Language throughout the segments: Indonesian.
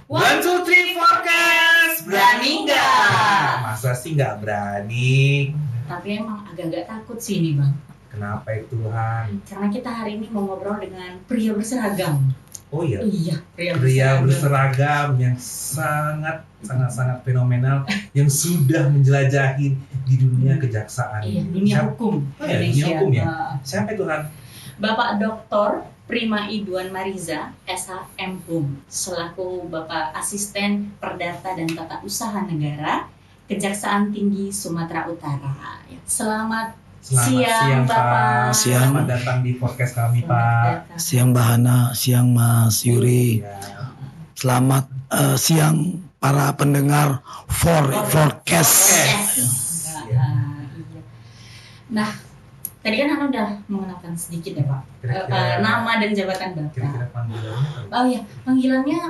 One, two, three, forecast. Berani nggak? Masa sih nggak berani? Tapi emang agak-agak takut sih ini Bang. Kenapa itu Tuhan? Karena kita hari ini mau ngobrol dengan pria berseragam. Oh iya? Iya, Pria berseragam yang sangat fenomenal, yang sudah menjelajahi di dunia kejaksaan. Iya, dunia hukum Iya, Indonesia. dunia hukum ya? Siapa itu Tuhan? Bapak Dr. Prima Idwan Mariza, SHM selaku Bapak Asisten Perdata dan Tata Usaha Negara, Kejaksaan Tinggi Sumatera Utara. Selamat siang Bapak. Siang. Selamat datang di podcast kami Pak. Siang Mbak Hana, siang Mas Yuri. Ya. Selamat siang para pendengar forecast. Iya. Nah, tadi kan Hana udah mengenalkan sedikit ya Pak, Kira-kira- nama dan jabatan Bapak. Kira-kira panggilannya apa? Oh iya, panggilannya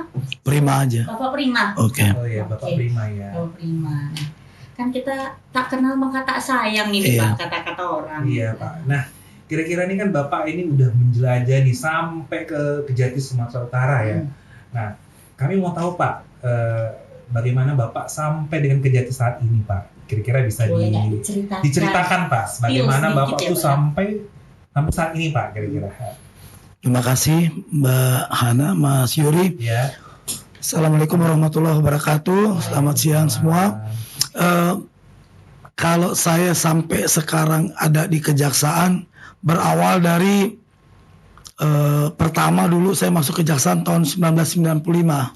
Prima aja. Bapak Prima. Oke. Oh iya, Bapak Oke. Prima ya. Bapak Prima. Nah, kan kita tak kenal maka tak sayang ini Iya. Pak, kata-kata orang. Iya Pak. Nah, kira-kira ini kan Bapak ini udah menjelajah nih sampai ke Kejati Sumatera Utara ya. Nah, kami mau tahu Pak, bagaimana Bapak sampai dengan Kejati saat ini Pak? Kira-kira bisa Boleh nggak diceritakan? diceritakan Pak, bagaimana sedikit Bapak ya, tuh Pak? sampai saat ini Pak kira-kira? Terima kasih Mbak Hana, Mas Yuri. Ya. Assalamualaikum warahmatullahi wabarakatuh. Selamat siang semua. Kalau saya sampai sekarang ada di kejaksaan, berawal dari pertama dulu saya masuk kejaksaan tahun 1995,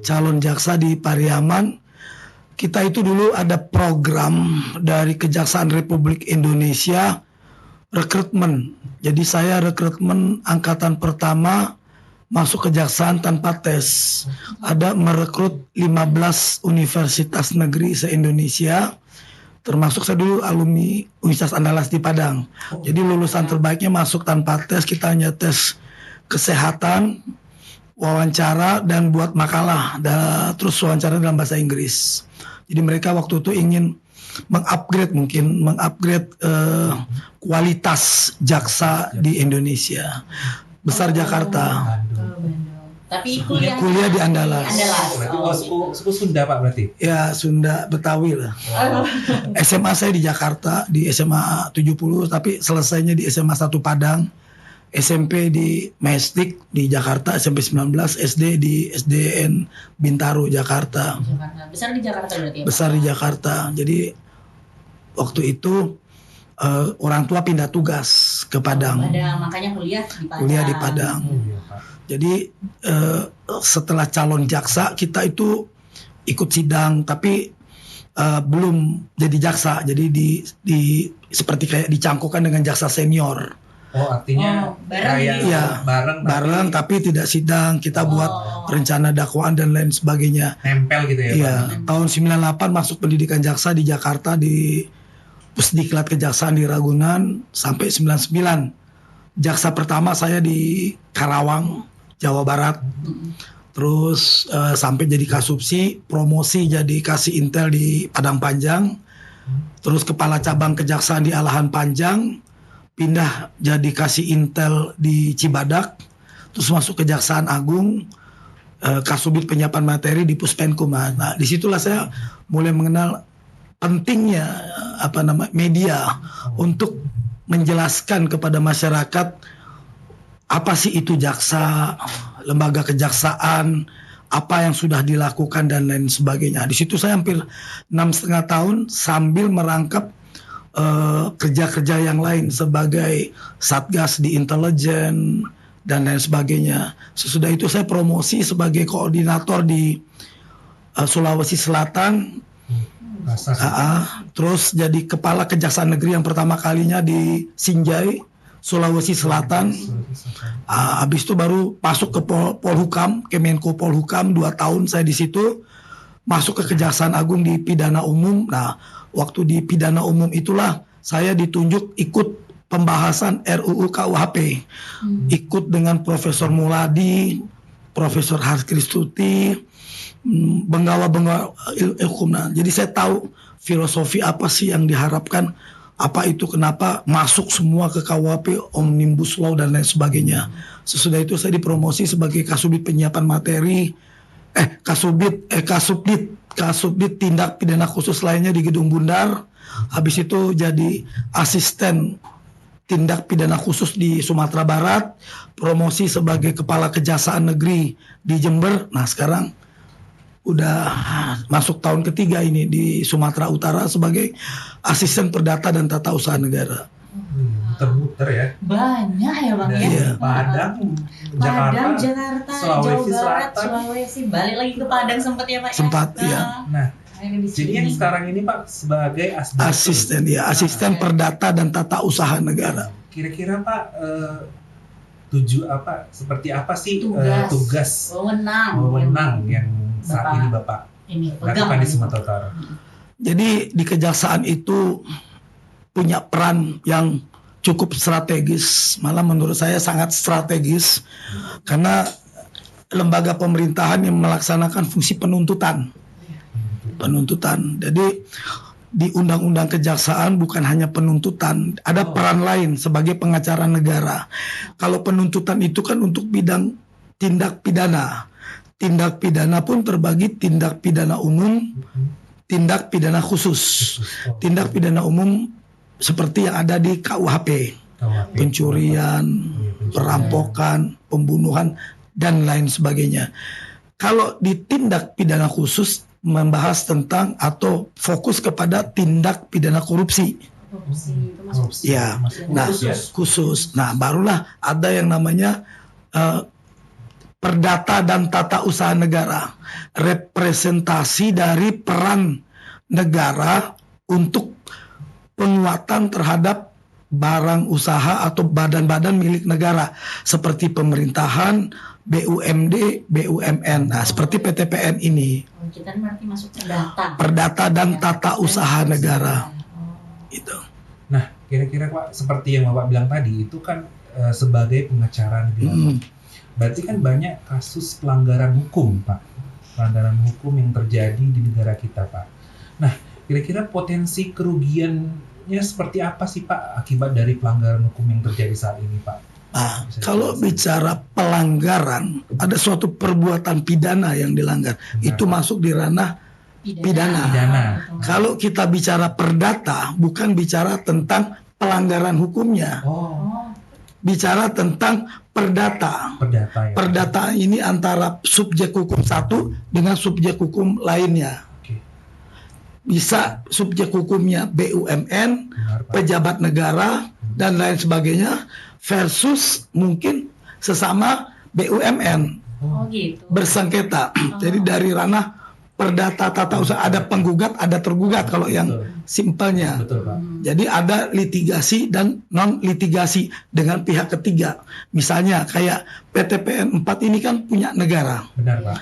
calon jaksa di Pariaman. Kita itu dulu ada program dari Kejaksaan Republik Indonesia rekrutmen. Jadi saya rekrutmen angkatan pertama masuk kejaksaan tanpa tes. Ada merekrut 15 universitas negeri se-Indonesia. Termasuk saya dulu alumni Universitas Andalas di Padang. Jadi lulusan terbaiknya masuk tanpa tes. Kita hanya tes kesehatan, wawancara, dan buat makalah. Terus wawancara dalam bahasa Inggris. Jadi mereka waktu itu ingin mengupgrade kualitas jaksa di Indonesia. Besar Jakarta. Bandung. Tapi Kuliah di Andalas. Berarti suku Sunda Pak berarti? Ya Sunda Betawi lah. SMA saya di Jakarta di SMA 70, tapi selesainya di SMA 1 Padang. SMP di Mestik di Jakarta, SMP 19, SD di SDN Bintaro Jakarta. Besar di Jakarta berarti ya? Pak? Besar di Jakarta. Jadi waktu itu orang tua pindah tugas ke Padang. Makanya kuliah di Padang. Kuliah di Padang. Oh iya Pak. Jadi setelah calon jaksa kita itu ikut sidang, tapi belum jadi jaksa. Jadi seperti kayak dicangkukan dengan jaksa senior. Oh artinya bareng kayak gitu. Iya, bareng tapi tidak sidang. Kita buat rencana dakwaan dan lain sebagainya. nempel gitu ya Iya, Pak? tahun 98 masuk pendidikan jaksa di Jakarta di Pusdiklat Kejaksaan di Ragunan sampai 99. Jaksa pertama saya di Karawang, Jawa Barat. Terus sampai jadi kasubsi, promosi jadi kasih intel di Padang Panjang. Terus kepala cabang kejaksaan di Alahan Panjang, pindah jadi kasih intel di Cibadak. Terus masuk Kejaksaan Agung, Kasubit Penyiapan Materi di Puspenkum. Nah, disitulah saya mulai mengenal pentingnya media untuk menjelaskan kepada masyarakat apa sih itu jaksa, lembaga kejaksaan, apa yang sudah dilakukan dan lain sebagainya. Di situ saya hampir 6,5 tahun sambil merangkap kerja-kerja yang lain sebagai satgas di intelijen dan lain sebagainya. Sesudah itu saya promosi sebagai koordinator di Sulawesi Selatan. Terus jadi kepala kejaksaan negeri yang pertama kalinya di Sinjai, Sulawesi Selatan. Habis itu baru masuk ke Polhukam, Kemenko Polhukam, 2 tahun saya di situ. Masuk ke Kejaksaan Agung di pidana umum. Nah, waktu di pidana umum itulah saya ditunjuk ikut pembahasan RUU KUHP. Ikut dengan Profesor Muladi, Profesor Harkristuti, Benggawa hukum. Nah, jadi saya tahu filosofi apa sih yang diharapkan, apa itu kenapa masuk semua ke KUHP, Omnibus Law dan lain sebagainya. Sesudah itu saya dipromosi sebagai Kasubit Penyiapan Materi Kasubdit tindak pidana khusus lainnya di Gedung Bundar. Habis itu jadi asisten tindak pidana khusus di Sumatera Barat, promosi sebagai kepala kejaksaan negeri di Jember. Nah sekarang udah masuk tahun ketiga ini di Sumatera Utara sebagai asisten perdata dan tata usaha negara. Muter-muter ya. Banyak ya Bang Dari ya. Padang, Padang, Jakarta, Jakarta, Sulawesi Jawa Barat, Selatan. Sulawesi, balik lagi ke Padang sempat ya Pak Sempat, ya. iya. Nah, Akhirnya di jadi sini. yang sekarang ini Pak sebagai Asisten perdata dan tata usaha negara. Kira-kira Pak seperti apa sih Tugas. tugas wewenang yang saat Bapak ini Bapak ini pegang lakukan di gitu. Sumatera Utara? Jadi di kejaksaan itu punya peran yang cukup strategis, malah menurut saya sangat strategis, karena lembaga pemerintahan yang melaksanakan fungsi penuntutan. Jadi di Undang-Undang Kejaksaan bukan hanya penuntutan, ada peran lain sebagai pengacara negara. Kalau penuntutan itu kan untuk bidang tindak pidana. Tindak pidana pun terbagi tindak pidana umum, tindak pidana khusus. Tindak pidana umum seperti yang ada di KUHP, pencurian, perampokan, pembunuhan, dan lain sebagainya. Kalau di tindak pidana khusus membahas tentang atau fokus kepada tindak pidana korupsi. Korupsi itu masuk. Ya, nah khusus. khusus. Nah barulah ada yang namanya perdata dan tata usaha negara, representasi dari peran negara untuk penguatan terhadap barang usaha atau badan-badan milik negara seperti pemerintahan, BUMD, BUMN. Nah, seperti PTPN ini, Oh, kita berarti masuk perdata. perdata dan tata usaha negara. Oh. Itu. Nah, kira-kira Pak seperti yang Bapak bilang tadi itu kan sebagai pengacara negara. Berarti kan banyak kasus pelanggaran hukum, Pak. Pelanggaran hukum yang terjadi di negara kita, Pak. Nah, kira-kira potensi kerugiannya seperti apa sih, Pak, akibat dari pelanggaran hukum yang terjadi saat ini, Pak? Nah, kalau bicara pelanggaran, ada suatu perbuatan pidana yang dilanggar. Benar. Itu masuk di ranah pidana. Pidana. Betul. Kalau kita bicara perdata, bukan bicara tentang pelanggaran hukumnya, Oh, bicara tentang perdata. Perdata ya. Perdata ini antara subjek hukum satu dengan subjek hukum lainnya. Oke, Bisa subjek hukumnya BUMN, benar, Pak. pejabat negara, dan lain sebagainya, versus mungkin sesama BUMN oh gitu. bersengketa. Jadi dari ranah perdata tata usaha ada penggugat, ada tergugat kalau yang Betul. simpelnya. Betul, Pak. Jadi ada litigasi dan non litigasi dengan pihak ketiga. Misalnya kayak PTPN 4 ini kan punya negara. Benar, Pak.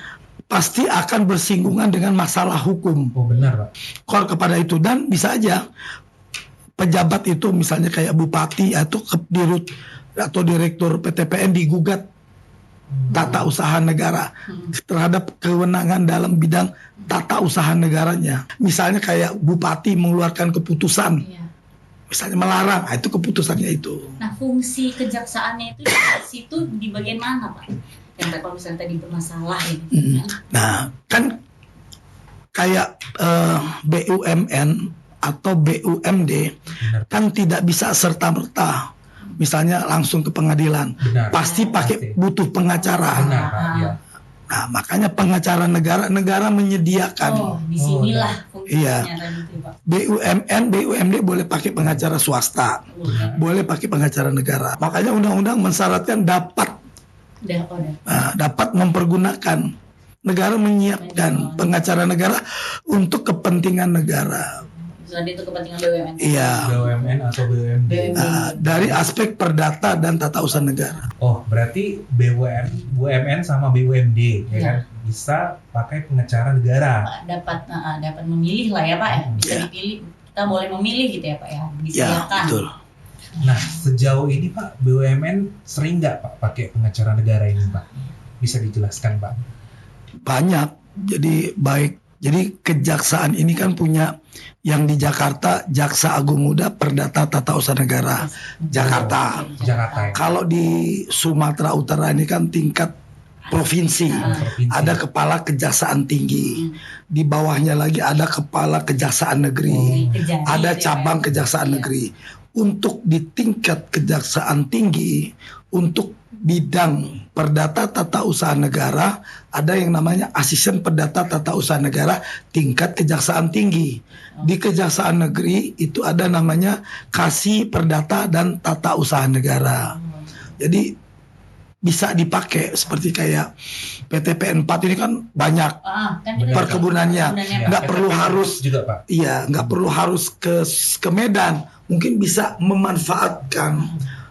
Pasti akan bersinggungan dengan masalah hukum. Oh, benar, Pak. Kalau kepada itu, dan bisa aja pejabat itu misalnya kayak bupati atau dirut atau direktur PTPN digugat tata usaha negara terhadap kewenangan dalam bidang tata usaha negaranya. Misalnya kayak bupati mengeluarkan keputusan, Iya. misalnya melarang, nah, itu keputusannya itu. Nah, fungsi kejaksaannya itu di situ di bagian mana, Pak? Yang kalau misalnya tadi bermasalah ini. Nah, kan kayak BUMN atau BUMD Benar, Pak. kan tidak bisa serta-merta misalnya langsung ke pengadilan. Benar. Pasti pakai butuh pengacara. Benar, Pak. Iya. Nah, makanya pengacara negara menyediakan. Oh, disinilah fungsinya Iya. tadi itu, Pak. BUMN, BUMD boleh pakai pengacara swasta, Benar. boleh pakai pengacara negara. Makanya undang-undang mensyaratkan dapat dapat mempergunakan, negara menyiapkan pengacara negara untuk kepentingan negara. Misalnya itu kepentingan BUMN. Iya. BUMN atau BUMD. Dari aspek perdata dan tata usaha negara. Oh, berarti BUMN sama BUMD ya kan bisa pakai pengacara negara. Dapat memilih lah ya Pak ya. Bisa Iya. dipilih. Kita boleh memilih gitu ya Pak ya. Ya, Disediakan. betul. Nah, sejauh ini Pak, BUMN sering nggak Pak pakai pengacara negara ini Pak? Bisa dijelaskan Pak? Banyak. Jadi baik. Jadi kejaksaan ini kan punya yang di Jakarta, Jaksa Agung Muda Perdata Tata Usaha Negara, Jakarta. Jakarta ya. Kalau di Sumatera Utara ini kan tingkat provinsi, Provinsi. ada kepala kejaksaan tinggi, di bawahnya lagi ada kepala kejaksaan negeri, Kejari ada itu ya, cabang Pak. kejaksaan Iya. negeri. Untuk di tingkat kejaksaan tinggi, untuk bidang perdata tata usaha negara, ada yang namanya asisten perdata tata usaha negara tingkat kejaksaan tinggi. Di kejaksaan negeri itu ada namanya kasih perdata dan tata usaha negara. Jadi bisa dipakai seperti kayak PTPN 4 ini kan banyak Kan Benar. perkebunannya. Pak. Nggak perlu harus juga Pak. Iya, nggak perlu harus ke Medan. Mungkin bisa memanfaatkan,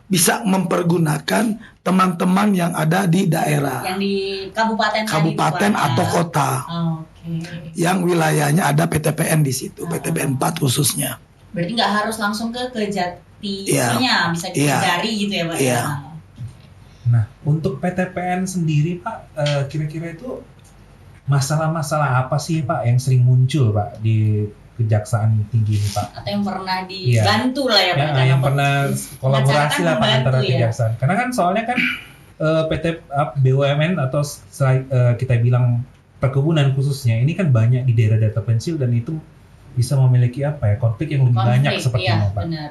bisa mempergunakan teman-teman yang ada di daerah, Yang di kabupaten tadi, kabupaten Pak, atau ya. kota, Oke. yang wilayahnya ada PTPN di situ, PTPN 4 khususnya. Berarti nggak harus langsung ke Kejati, Iya. bisa di Iya. Kejari gitu ya, Pak? Iya. Nah, untuk PTPN sendiri Pak, kira-kira itu masalah-masalah apa sih Pak yang sering muncul Pak di Kejaksaan Tinggi ini Pak? Atau yang pernah dibantu lah ya, Pak? Ya, karena yang pernah kolaborasi lah Pak membantu antara ya. kejaksaan. Karena kan soalnya kan PT BUMN atau kita bilang perkebunan khususnya ini kan banyak di daerah-daerah terpencil dan itu bisa memiliki apa ya konflik yang lebih banyak sepertinya iya, Pak. benar.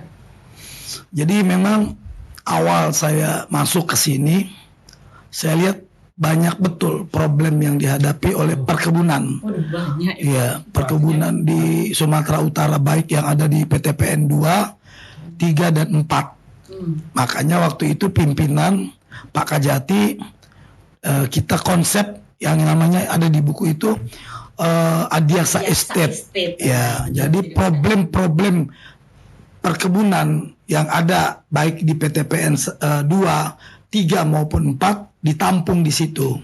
Jadi memang awal saya masuk ke sini, saya lihat banyak betul problem yang dihadapi oleh perkebunan. Udah banyak ya. Iya, perkebunan di Sumatera Utara baik yang ada di PTPN 2, 3 dan 4. Makanya waktu itu pimpinan Pak Kajati kita konsep yang namanya ada di buku itu Adiaksa Estate. Ya, jadi problem-problem perkebunan yang ada baik di PTPN 2, 3 maupun 4 ditampung di situ.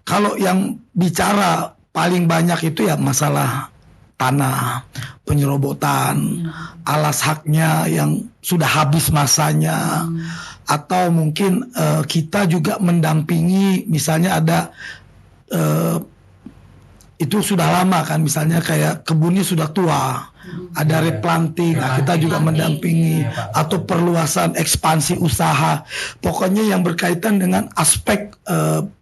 Kalau yang bicara paling banyak itu ya masalah tanah, penyerobotan, alas haknya yang sudah habis masanya, atau mungkin kita juga mendampingi, misalnya ada itu sudah lama kan, misalnya kayak kebunnya sudah tua, ada replanting, kita juga mendampingi, atau perluasan ekspansi usaha, pokoknya yang berkaitan dengan aspek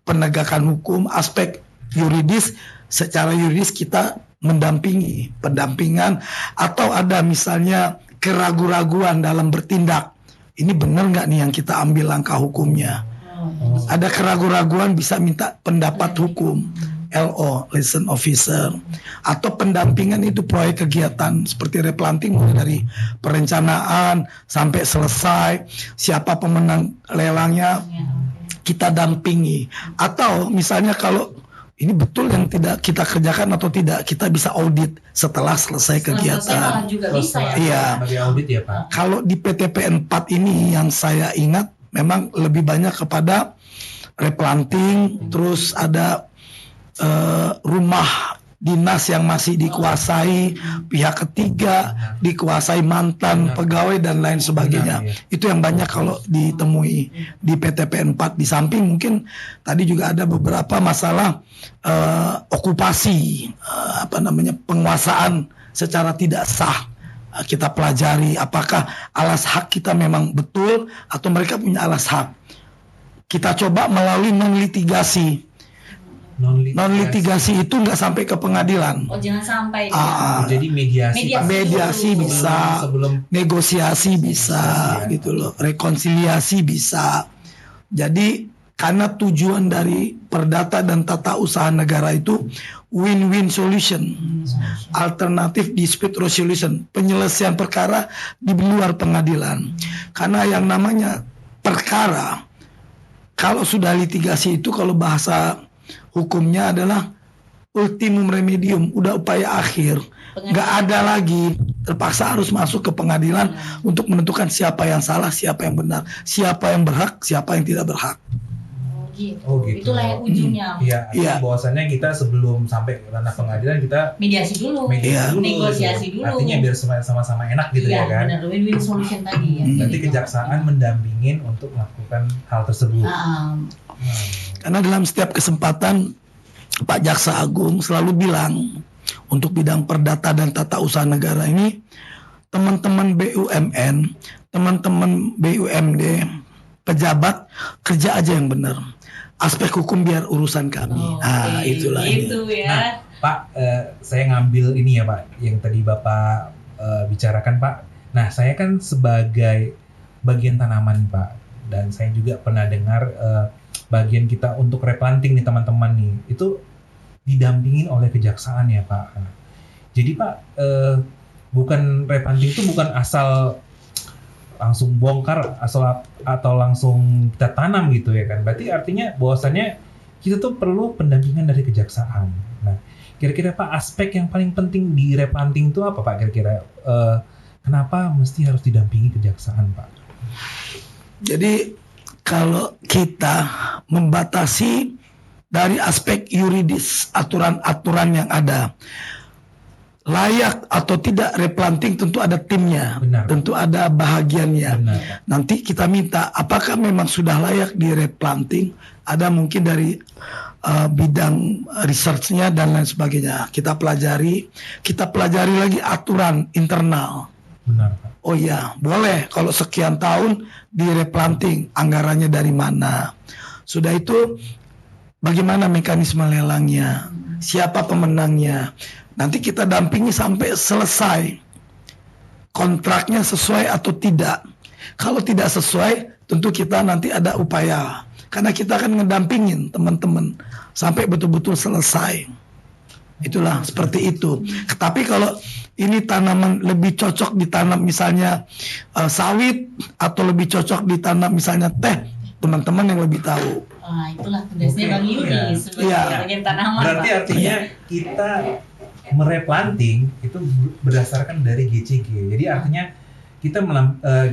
penegakan hukum, aspek yuridis, secara yuridis kita mendampingi, pendampingan, atau ada misalnya keraguan-raguan dalam bertindak, ini benar nggak nih yang kita ambil langkah hukumnya, ada keraguan-raguan bisa minta pendapat hukum, LO, liaison officer, atau pendampingan itu proyek kegiatan seperti replanting mulai dari perencanaan sampai selesai, siapa pemenang lelangnya kita dampingi, atau misalnya kalau ini betul yang tidak kita kerjakan atau tidak, kita bisa audit setelah selesai kegiatan. Juga bisa ya. Iya. Bagi audit ya Pak. Kalau di PTPN 4 ini yang saya ingat memang lebih banyak kepada replanting, terus ada rumah dinas yang masih dikuasai pihak ketiga, dikuasai mantan pegawai dan lain sebagainya. Itu yang banyak kalau ditemui di PTPN 4. Di samping mungkin tadi juga ada beberapa masalah okupasi, penguasaan secara tidak sah. Kita pelajari apakah alas hak kita memang betul atau mereka punya alas hak. Kita coba melalui non litigasi. Non litigasi itu nggak sampai ke pengadilan. Oh, jangan sampai. Jadi mediasi Pak. Mediasi bisa, sebelum negosiasi bisa, gitu loh, rekonsiliasi bisa. Jadi karena tujuan dari perdata dan tata usaha negara itu win-win solution, alternatif dispute resolution, penyelesaian perkara di luar pengadilan. Karena yang namanya perkara, kalau sudah litigasi itu kalau bahasa hukumnya adalah ultimum remedium, udah upaya akhir, nggak ada lagi, terpaksa harus masuk ke pengadilan untuk menentukan siapa yang salah, siapa yang benar, siapa yang berhak, siapa yang tidak berhak. Oh gitu. Itulah yang ujungnya. Iya. Bahwasannya kita sebelum sampai ke ranah pengadilan kita mediasi dulu, negosiasi dulu. Artinya biar sama-sama enak gitu ya kan. Benar, win-win solution tadi ya. Berarti kejaksaan mendampingin untuk melakukan hal tersebut. Karena dalam setiap kesempatan Pak Jaksa Agung selalu bilang untuk bidang perdata dan tata usaha negara ini, teman-teman BUMN, teman-teman BUMD, pejabat kerja aja yang benar. aspek hukum biar urusan kami. Itulah ini. Gitu ya. Nah, Pak, saya ngambil ini ya Pak, yang tadi Bapak bicarakan Pak. Nah, saya kan sebagai bagian tanaman Pak, dan saya juga pernah dengar bagian kita untuk replanting nih teman-teman nih, itu didampingin oleh kejaksaan ya Pak. Jadi Pak, bukan replanting itu bukan asal langsung bongkar atau langsung kita tanam gitu ya kan. Berarti artinya bahwasannya kita tuh perlu pendampingan dari kejaksaan. Nah, kira-kira Pak, aspek yang paling penting di replanting itu apa Pak kira-kira? Kenapa mesti harus didampingi kejaksaan Pak? Jadi kalau kita membatasi dari aspek yuridis, aturan-aturan yang ada, layak atau tidak replanting tentu ada timnya, Benar. tentu ada bahagiannya. Benar. Nanti kita minta apakah memang sudah layak di replanting, ada mungkin dari bidang researchnya dan lain sebagainya. Kita pelajari lagi aturan internal. Benar Pak. Oh iya, boleh kalau sekian tahun di replanting, anggarannya dari mana. Sudah itu bagaimana mekanisme lelangnya, siapa pemenangnya. Nanti kita dampingi sampai selesai. Kontraknya sesuai atau tidak. Kalau tidak sesuai, tentu kita nanti ada upaya. Karena kita akan ngedampingin teman-teman sampai betul-betul selesai. Itulah seperti itu. Tapi kalau ini tanaman lebih cocok ditanam misalnya sawit, atau lebih cocok ditanam misalnya teh, teman-teman yang lebih tahu. Itulah tugasnya Oke, Bang Yudi iya. sebagai Iya. bagian tanaman. Berarti Pak. artinya kita mereplanting itu berdasarkan dari GCG. Jadi artinya kita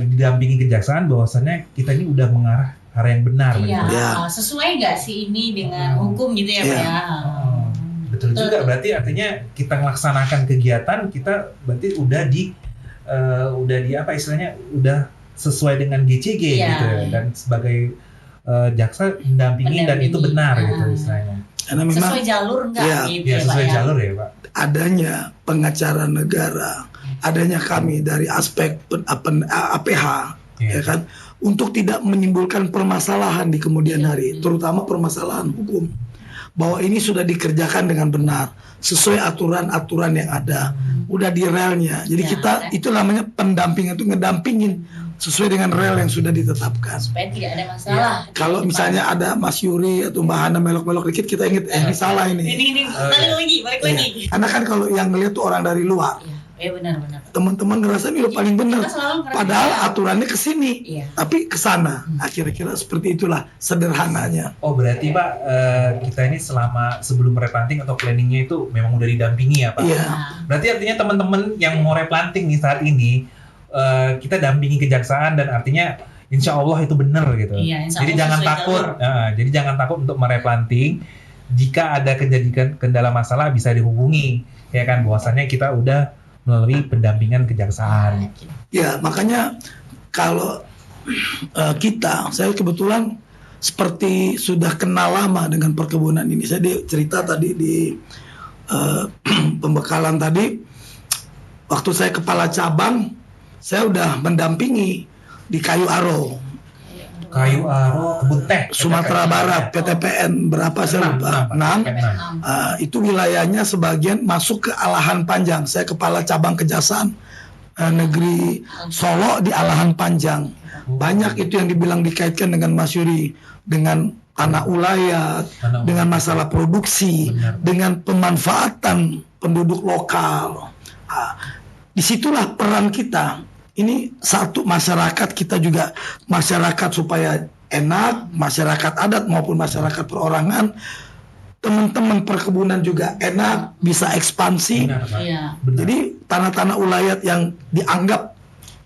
didampingi kejaksaan bahwasannya kita ini udah mengarah arah yang benar. Iya, gitu. Ya. sesuai nggak sih ini dengan hukum gitu ya Pak Iya. ya? Oh, betul juga. Berarti artinya kita melaksanakan kegiatan kita berarti udah di apa istilahnya udah sesuai dengan GCG Iya. gitu ya. Dan sebagai jaksa mendampingi dan itu benar gitu istilahnya. Karena memang Sesuai jalur nggak Iya. gitu Ya ya Pak sesuai ya? jalur ya Pak. adanya pengacara negara, adanya kami dari aspek APH, Iya. ya kan, untuk tidak menimbulkan permasalahan di kemudian hari, terutama permasalahan hukum, bahwa ini sudah dikerjakan dengan benar sesuai aturan-aturan yang ada, udah di relnya. Jadi Ya, kita itu namanya pendampingan, itu ngedampingin sesuai dengan rel yang sudah ditetapkan. Supaya tidak ada masalah. Kalau misalnya ada Mas Yuri atau Mbak Hana melok-melok dikit, kita ingat ini salah ini. Ini balik Iya. lagi. Karena kan kalau yang ngeliat tuh orang dari luar, Benar. teman-teman ngerasa ini udah paling benar. Kita selalu ngerasa- Padahal aturannya ke sini, Iya. tapi ke sana. Nah, kira-kira seperti itulah sederhananya. Oh berarti Pak, kita ini sebelum replanting atau planningnya itu memang udah didampingi ya Pak? Iya. Nah, Berarti artinya teman-teman yang mau replanting nih saat ini, kita dampingi kejaksaan dan artinya insya Allah itu benar gitu. Iya, insya Jadi Allah jangan sesuai takut, jalur. jadi jangan takut untuk mereplanting. Jika ada kejadian kendala masalah bisa dihubungi, ya kan? Bahwasannya kita udah melalui pendampingan kejaksaan. Ya, makanya kalau saya kebetulan seperti sudah kenal lama dengan perkebunan ini. Saya cerita tadi di pembekalan tadi, waktu saya kepala cabang, saya udah mendampingi di Kayu Aro, Kayu Aro, Kebun Teh, Sumatera Barat, PTPN berapa saya lupa, 6. Itu wilayahnya sebagian masuk ke Alahan Panjang. Saya kepala cabang Kejaksaan Negeri Solo di Alahan Panjang. Banyak itu yang dibilang dikaitkan dengan Mas Yuri, dengan tanah ulayat, dengan masalah produksi, dengan pemanfaatan penduduk lokal. Disitulah peran kita. Ini satu, masyarakat kita juga, masyarakat supaya enak, masyarakat adat maupun masyarakat perorangan, teman-teman perkebunan juga enak, bisa ekspansi. Benar, Pak. Iya. Benar. Jadi tanah-tanah ulayat yang dianggap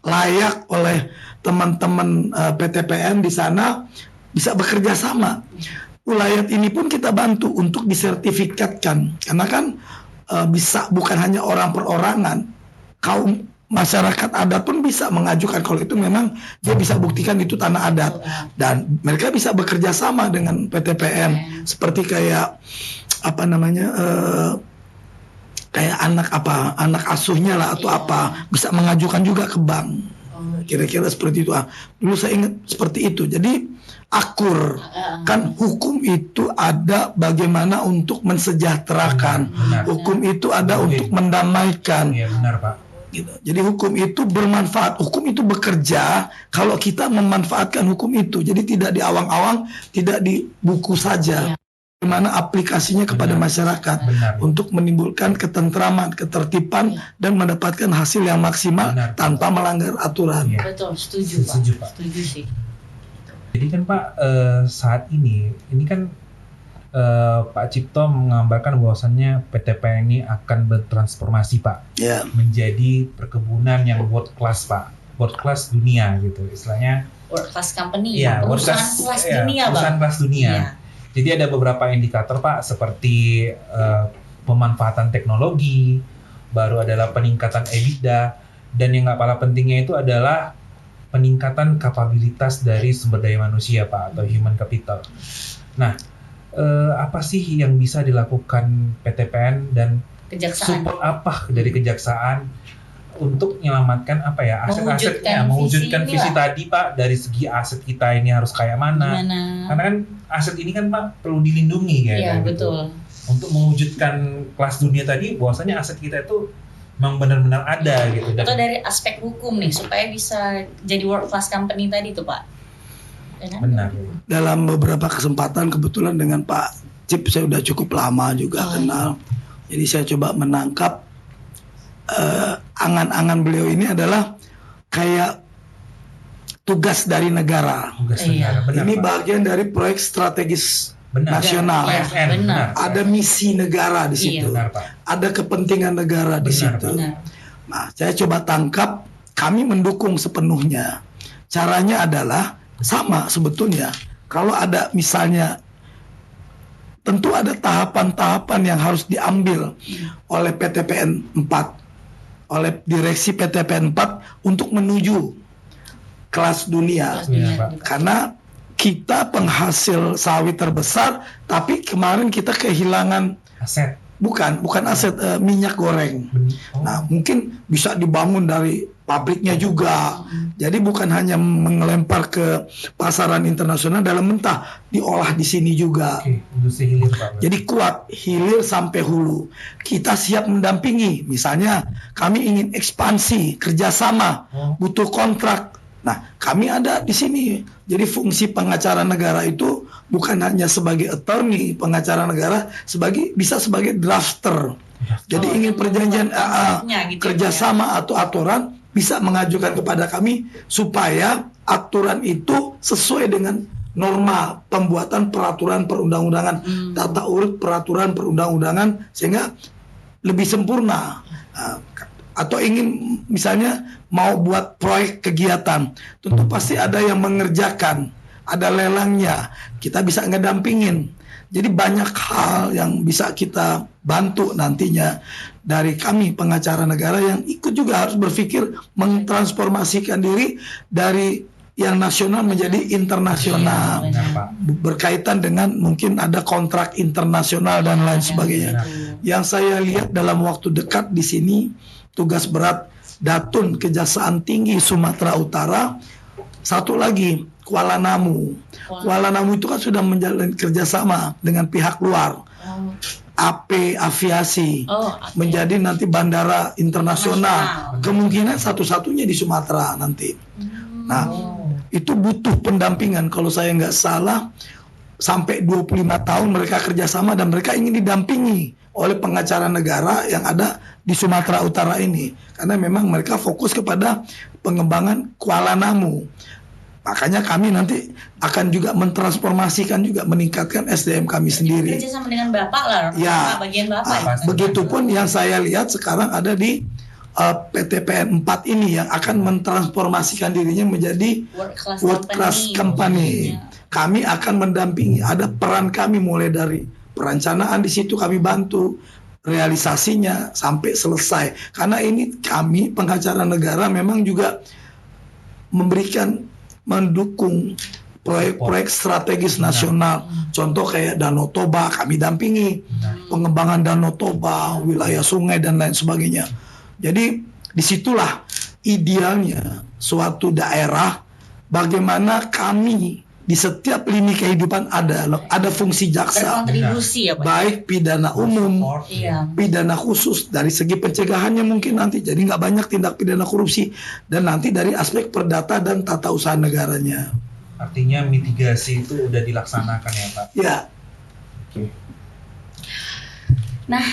layak oleh teman-teman PTPN di sana bisa bekerja sama. Ulayat ini pun kita bantu untuk disertifikatkan, karena kan bisa bukan hanya orang perorangan, kaum masyarakat adat pun bisa mengajukan kalau itu memang dia bisa buktikan itu tanah adat, dan mereka bisa bekerja sama dengan PTPN seperti kayak apa namanya kayak anak asuhnya lah atau apa, bisa mengajukan juga ke bank. Kira-kira seperti itu. Dulu saya ingat seperti itu. Jadi akur. Kan hukum itu ada bagaimana untuk mensejahterakan. Benar. Hukum itu ada untuk mendamaikan. Iya benar Pak. Gitu. Jadi hukum itu bermanfaat. Hukum itu bekerja kalau kita memanfaatkan hukum itu. Jadi tidak di awang-awang, tidak di buku saja. Bagaimana aplikasinya kepada masyarakat Benar. untuk menimbulkan ketentraman, ketertiban, dan mendapatkan hasil yang maksimal Benar. tanpa melanggar aturan. Iya. Betul, setuju Setuju, Pak. Pak. Setuju sih. Jadi kan Pak, saat ini kan Pak Cipto menggambarkan bahwasannya PTPN ini akan bertransformasi Pak, Ya, menjadi perkebunan yang world class Pak, world class dunia gitu istilahnya. World class company, Iya, world perusahaan class, kelas iya, dunia perusahaan Bang. kelas dunia. Iya. Jadi ada beberapa indikator Pak, seperti pemanfaatan teknologi, baru adalah peningkatan EBITDA, dan yang nggak kalah pentingnya itu adalah peningkatan kapabilitas dari sumber daya manusia Pak, atau human capital. Nah, apa sih yang bisa dilakukan PTPN dan Kejaksaan. support apa dari kejaksaan untuk menyelamatkan apa ya aset-asetnya, mewujudkan visi visi inilah. tadi Pak, dari segi aset kita ini harus kayak mana? Gimana? Karena kan aset ini kan Pak perlu dilindungi Iya, kayak gitu. betul. Untuk mewujudkan kelas dunia tadi, bahwasanya aset kita itu memang benar-benar ada gitu. Atau dari aspek hukum nih supaya bisa jadi world class company tadi tuh Pak. Ya kan? Benar. dalam beberapa kesempatan kebetulan dengan Pak Cip saya udah cukup lama juga kenal. Jadi saya coba menangkap angan-angan beliau ini adalah kayak tugas dari negara. Tugas Iya. negara, benar Ini Pak. bagian dari proyek strategis Benar. nasional. Iya, PSN, benar. Ada misi negara di situ. Benar Pak. Ada kepentingan negara di Benar, situ. Benar. Nah, saya coba tangkap, kami mendukung sepenuhnya. Caranya adalah sama sebetulnya. Kalau ada misalnya, tentu ada tahapan-tahapan yang harus diambil oleh PTPN 4, oleh direksi PTPN 4 untuk menuju kelas dunia. Kelas dunia Iya, Pak. tadi, Pak. Karena kita penghasil sawit terbesar, tapi kemarin kita kehilangan Aset. bukan aset minyak goreng. Oh, Nah, mungkin bisa dibangun dari pabriknya juga. Jadi bukan hanya mengelempar ke pasaran internasional dalam mentah, diolah di sini juga. Oke, industri hilir Pak. Jadi kuat hilir sampai hulu. Kita siap mendampingi. Misalnya kami ingin ekspansi, kerjasama, Oh. butuh kontrak. Nah, kami ada di sini. Jadi fungsi pengacara negara itu bukan hanya sebagai attorney pengacara negara, bisa sebagai drafter. Jadi Oh, ingin perjanjian kontraknya gitu ya, kerjasama atau aturan bisa mengajukan kepada kami supaya aturan itu sesuai dengan norma pembuatan peraturan perundang-undangan, tata urut peraturan perundang-undangan sehingga lebih sempurna. Atau ingin misalnya mau buat proyek kegiatan, tentu pasti ada yang mengerjakan, ada lelangnya, kita bisa ngedampingin. Jadi banyak hal yang bisa kita bantu nantinya dari kami pengacara negara yang ikut juga harus berpikir mentransformasikan diri dari yang nasional menjadi internasional. Benar Pak. Berkaitan dengan mungkin ada kontrak internasional dan lain sebagainya. Yang saya lihat dalam waktu dekat di sini tugas berat Datun Kejaksaan Tinggi Sumatera Utara, satu lagi Kuala Namu. Kuala Namu itu kan sudah menjalin kerjasama dengan pihak luar, AP Aviasi, menjadi nanti bandara internasional. Kemungkinan satu-satunya di Sumatera nanti. Nah, itu butuh pendampingan. Kalau saya nggak salah, sampai 25 tahun mereka kerjasama dan mereka ingin didampingi oleh pengacara negara yang ada di Sumatera Utara ini. Karena memang mereka fokus kepada pengembangan Kuala Namu. Makanya kami nanti akan juga mentransformasikan juga meningkatkan SDM kami sendiri. Kerja sama dengan Bapak lah, Ya. bagian Bapak. Ah, ya. Begitupun yang saya lihat sekarang ada di PTPN 4 ini yang akan mentransformasikan dirinya menjadi world class company. Kami akan mendampingi, ada peran kami mulai dari perencanaan di situ kami bantu, realisasinya sampai selesai. Karena ini kami pengacara negara memang juga mendukung proyek-proyek strategis nasional. Contoh kayak Danau Toba kami dampingi, pengembangan Danau Toba, wilayah sungai dan lain sebagainya. Jadi disitulah idealnya suatu daerah, bagaimana kami di setiap lini kehidupan ada fungsi jaksa, Berkontribusi ya Pak. baik pidana umum, Support, Iya. pidana khusus dari segi pencegahannya mungkin nanti, jadi nggak banyak tindak pidana korupsi, dan nanti dari aspek perdata dan tata usaha negaranya. Artinya mitigasi itu udah dilaksanakan ya Pak. Ya, Nah,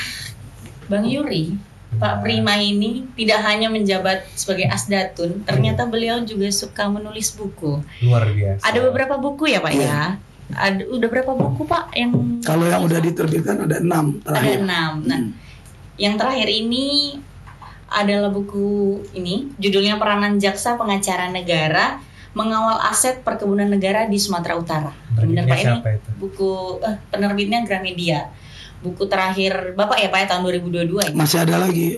Bang Yuri, Pak Prima ini tidak hanya menjabat sebagai Asdatun, ternyata beliau juga suka menulis buku. Luar biasa. Ada beberapa buku ya Pak Iya. ya? Udah berapa buku Pak yang kalau yang udah diterbitkan ada 6 ada terakhir. 6. Nah, yang terakhir ini adalah buku ini, judulnya Peranan Jaksa Pengacara Negara Mengawal Aset Perkebunan Negara di Sumatera Utara. Benar Penerbitnya Pak, ini siapa itu? buku penerbitnya Gramedia. Buku terakhir Bapak ya Pak ya, tahun 2022 ya? Masih ada lagi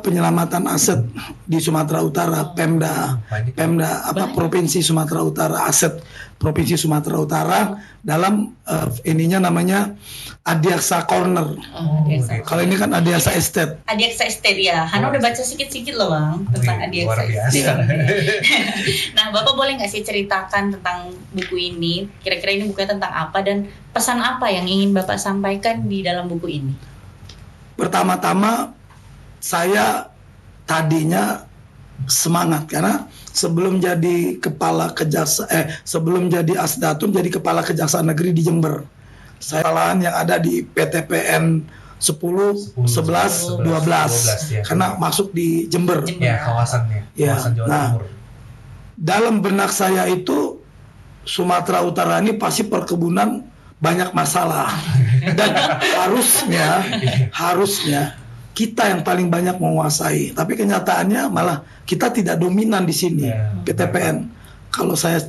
penyelamatan aset di Sumatera Utara, Pemda Banyak. Provinsi Sumatera Utara, aset Provinsi Sumatera Utara dalam ininya namanya Adiaksa Corner. Adiaksa. Kalau ini kan Adiaksa Estate. Adiaksa Estate ya. Hana udah baca sedikit-sedikit loh Bang tentang Wih, Adiaksa luar biasa. Estate. Nah, Bapak boleh nggak sih ceritakan tentang buku ini? Kira-kira ini bukunya tentang apa dan pesan apa yang ingin Bapak sampaikan di dalam buku ini? Pertama-tama saya tadinya semangat karena sebelum jadi sebelum jadi Asdatun jadi kepala kejaksaan negeri di Jember. Saya lahan yang ada di PTPN 10, 11, 12 ya. karena masuk di Jember. Ya, kawasannya. Ya, Kawasan Jawa nah. Timur. Dalam benak saya itu Sumatera Utara ini pasti perkebunan banyak masalah dan harusnya kita yang paling banyak menguasai, tapi kenyataannya malah kita tidak dominan di sini. Ya, PTPN kalau saya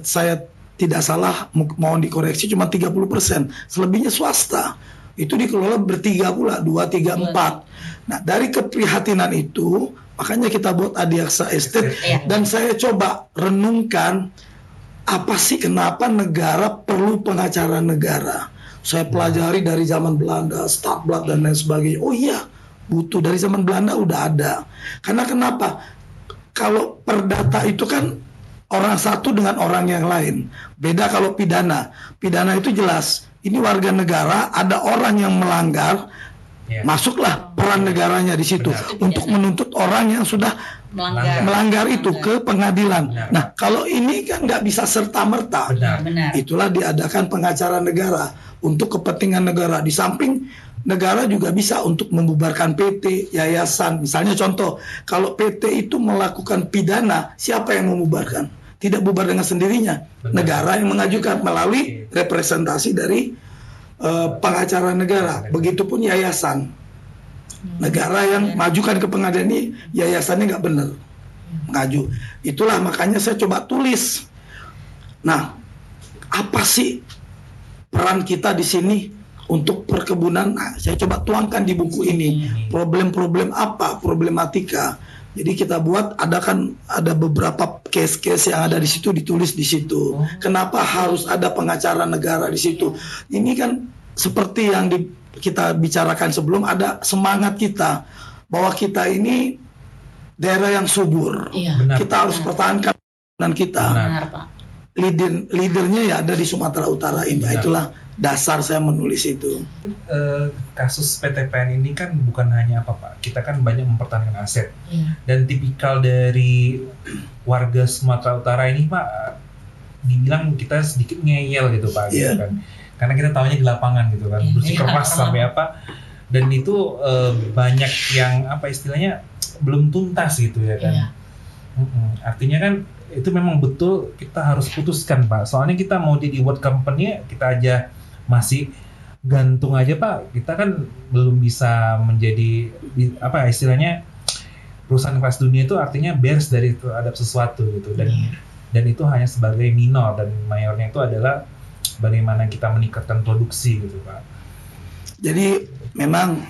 tidak salah, mohon dikoreksi, cuma 30%, selebihnya swasta. Itu dikelola bertiga pula, 2, 3, 4. Nah, dari keprihatinan itu makanya kita buat Adiaksa Estate. Dan saya coba renungkan apa sih kenapa negara perlu pengacara negara. Saya pelajari dari zaman Belanda, Stadblad dan lain sebagainya. Oh iya, butuh, dari zaman Belanda udah ada. Karena kenapa? Kalau perdata itu kan orang satu dengan orang yang lain. Beda kalau pidana. Pidana itu jelas. Ini warga negara, ada orang yang melanggar, masuklah peran negaranya di situ. Benar. Untuk menuntut orang yang sudah melanggar itu ke pengadilan. Benar. Nah, kalau ini kan nggak bisa serta-merta. Benar. Itulah diadakan pengacara negara untuk kepentingan negara. Di samping negara juga bisa untuk membubarkan PT, yayasan. Misalnya contoh, kalau PT itu melakukan pidana, siapa yang membubarkan? Tidak bubar dengan sendirinya. Benar. Negara yang mengajukan melalui representasi dari pengacara negara. Begitupun yayasan. Negara yang majukan ke pengadilan ini, yayasannya nggak benar mengaju. Itulah makanya saya coba tulis. Nah, apa sih peran kita di sini untuk perkebunan? Nah, saya coba tuangkan di buku ini. Problem-problem apa, problematika. Jadi kita buat, ada beberapa case-case yang ada di situ, ditulis di situ. Kenapa harus ada pengacara negara di situ? Ini kan seperti yang kita bicarakan sebelum, ada semangat kita bahwa kita ini daerah yang subur. Benar. Kita harus pertahankan dan kita. Benar, Pak. Leadernya ya ada di Sumatera Utara ini. Benar. Itulah dasar saya menulis itu. Kasus PTPN ini kan bukan hanya apa Pak, kita kan banyak mempertahankan aset. Iya. Dan tipikal dari warga Sumatera Utara ini Pak, dibilang kita sedikit ngeyel gitu Pak, gitu Iya. kan. Karena kita tahunya di lapangan gitu kan, bersikeras sampai apa. Dan itu banyak yang apa istilahnya belum tuntas gitu ya kan. Iya. Artinya kan itu memang betul kita harus putuskan Pak. Soalnya kita mau jadi world company, kita aja masih gantung aja Pak. Kita kan belum bisa menjadi apa istilahnya perusahaan kelas dunia, itu artinya beres dari terhadap sesuatu gitu. Dan itu hanya sebagai minor, dan mayornya itu adalah bagaimana kita meningkatkan produksi gitu Pak. Jadi memang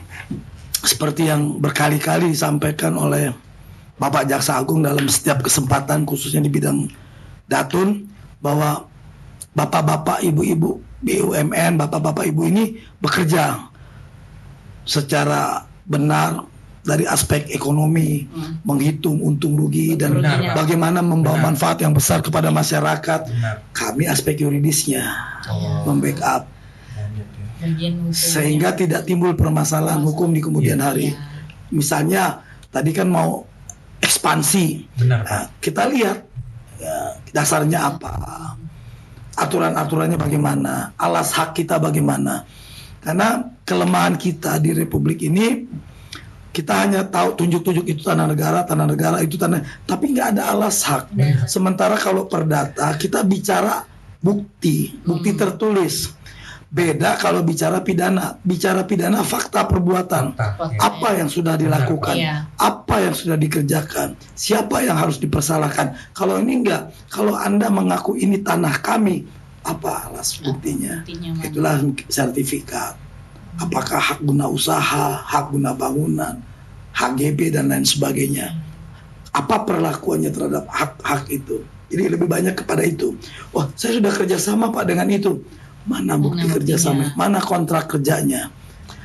seperti yang berkali-kali disampaikan oleh Bapak Jaksa Agung dalam setiap kesempatan, khususnya di bidang Datun, bahwa bapak-bapak, ibu-ibu BUMN, bapak-bapak ibu ini bekerja secara benar dari aspek ekonomi, menghitung untung rugi dan Benar, Pak. bagaimana membawa Benar. manfaat yang besar kepada masyarakat. Benar. Kami aspek yuridisnya Oh. membackup Lanjut ya. Bagian hukum. sehingga tidak timbul permasalahan hukum di kemudian hari. Iya. Misalnya tadi kan mau ekspansi, Benar Pak. nah, kita lihat ya, dasarnya apa, aturan-aturannya bagaimana, alas hak kita bagaimana. Karena kelemahan kita di Republik ini, kita hanya tahu tunjuk-tunjuk itu tanah negara itu tanah, tapi nggak ada alas hak. Benar. Sementara kalau perdata kita bicara bukti tertulis. Beda kalau bicara pidana fakta perbuatan. Fakta, ya. Apa yang sudah dilakukan, Iya. apa yang sudah dikerjakan, siapa yang harus dipersalahkan. Kalau ini enggak, kalau Anda mengaku ini tanah kami, apa alas buktinya? Buktinya mana? Itulah sertifikat. Apakah hak guna usaha, hak guna bangunan, HGB dan lain sebagainya. Apa perlakuannya terhadap hak-hak itu? Jadi lebih banyak kepada itu. Wah, saya sudah kerjasama Pak dengan itu. Mana bukti Mana kerjasama? buktinya? Mana kontrak kerjanya?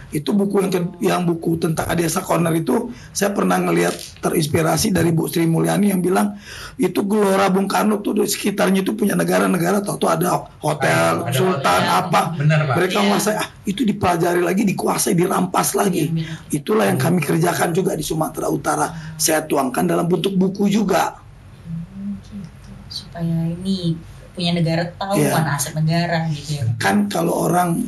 Itu buku yang buku tentang Adiasa Corner itu saya pernah ngelihat terinspirasi dari Bu Sri Mulyani yang bilang itu Gelora Bung Karno tuh di sekitarnya itu punya negara-negara tuh ada hotel, Ada sultan hotel. apa. Benar Pak. Mereka Iya. menguasai itu dipelajari lagi, dikuasai, dirampas lagi. Iya, benar. Itulah yang kami kerjakan juga di Sumatera Utara. Saya tuangkan dalam bentuk buku juga. Gitu. Supaya ini punya negara tahu Iya. mana aset negara gitu ya. Kan kalau orang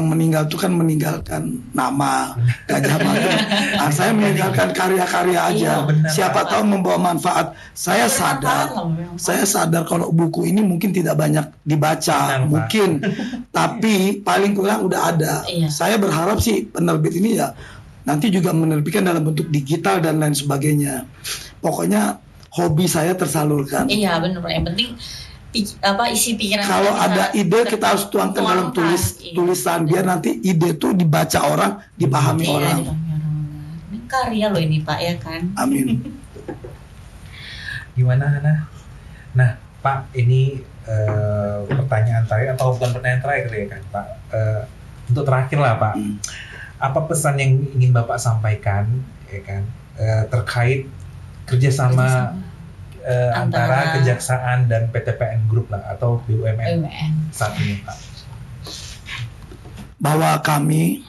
meninggal itu kan meninggalkan nama, Gajah Mada. Nah, saya meninggalkan karya-karya aja. Iya, benar, Siapa Pak. tahu membawa manfaat. Saya sadar kalau buku ini mungkin tidak banyak dibaca, Benar, Pak. mungkin, tapi paling kurang udah ada. Iya. Saya berharap sih penerbit ini ya nanti juga menerbitkan dalam bentuk digital dan lain sebagainya. Pokoknya hobi saya tersalurkan. Iya benar. Yang penting isi pikiran Kalau kita ada bisa ide kita harus tuangkan dalam Iya. tulisan biar nanti ide itu dibaca orang, dipahami Iya, orang. dipahami orang. Ini karya loh ini Pak ya kan. Amin. Gimana Hana? Nah Pak, ini pertanyaan terakhir atau bukan pertanyaan terakhir ya kan Pak? Untuk terakhir lah Pak, apa pesan yang ingin Bapak sampaikan ya kan terkait kerjasama antara Kejaksaan dan PTPN Group lah atau BUMN BUMN. saat ini Pak? Bahwa kami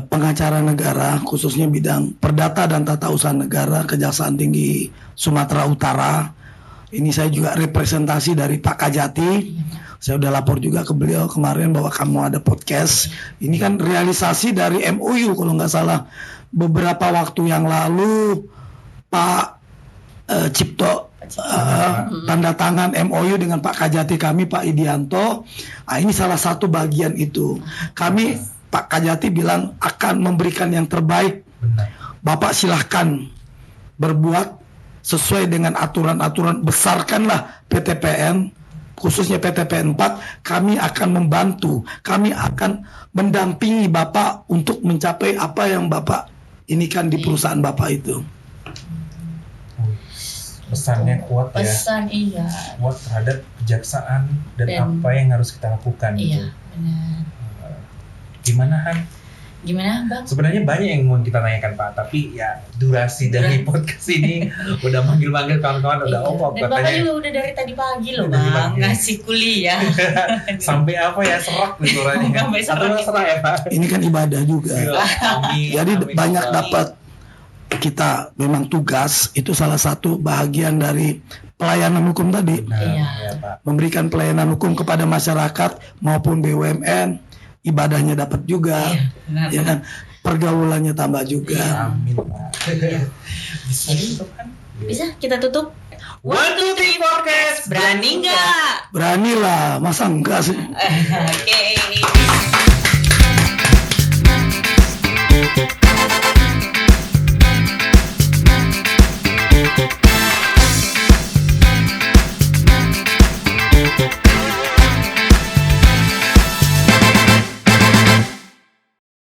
pengacara negara khususnya bidang perdata dan tata usaha negara Kejaksaan Tinggi Sumatera Utara, ini saya juga representasi dari Pak Kajati. Saya udah lapor juga ke beliau kemarin bahwa kamu ada podcast. Ini kan realisasi dari MOU kalau nggak salah beberapa waktu yang lalu Pak Cipto tanda tangan MOU dengan Pak Kajati kami, Pak Idianto. Nah, ini salah satu bagian itu. Kami Pak Kajati bilang akan memberikan yang terbaik. Benar. Bapak silahkan berbuat sesuai dengan aturan-aturan, besarkanlah PTPN, khususnya PTPN 4. Kami akan membantu, kami akan mendampingi Bapak untuk mencapai apa yang Bapak inikan di perusahaan Bapak itu. Pesannya kuat ya, Pesan iya. kuat terhadap kejaksaan dan Dan- apa yang harus kita lakukan gitu. Iya benar. Gimana Han? Gimana Bang? Sebenarnya banyak yang mau kita tanyakan Pak, tapi ya durasi dari podcast ini udah manggil-manggil kawan-kawan udah Iya. oh Dan Bapak katanya juga udah dari tadi pagi loh Dari Bang pagi. ngasih kuliah. sampai apa ya serak nih suaranya. Sampai serak. Atau serak ya Pak? Ini kan ibadah juga. Amin, Jadi amin. banyak dapat kita memang tugas itu salah satu bagian dari pelayanan hukum tadi, Benar, Iya. ya, Pak. memberikan pelayanan hukum kepada masyarakat maupun BUMN, ibadahnya dapat juga, Iya, benar. ya kan, pergaulannya tambah juga. Amin Pak. Bisa ditutup kan? Bisa kita tutup? 1, 2, 3 podcast Berani nggak? Beranilah, masa enggak sih? Oke.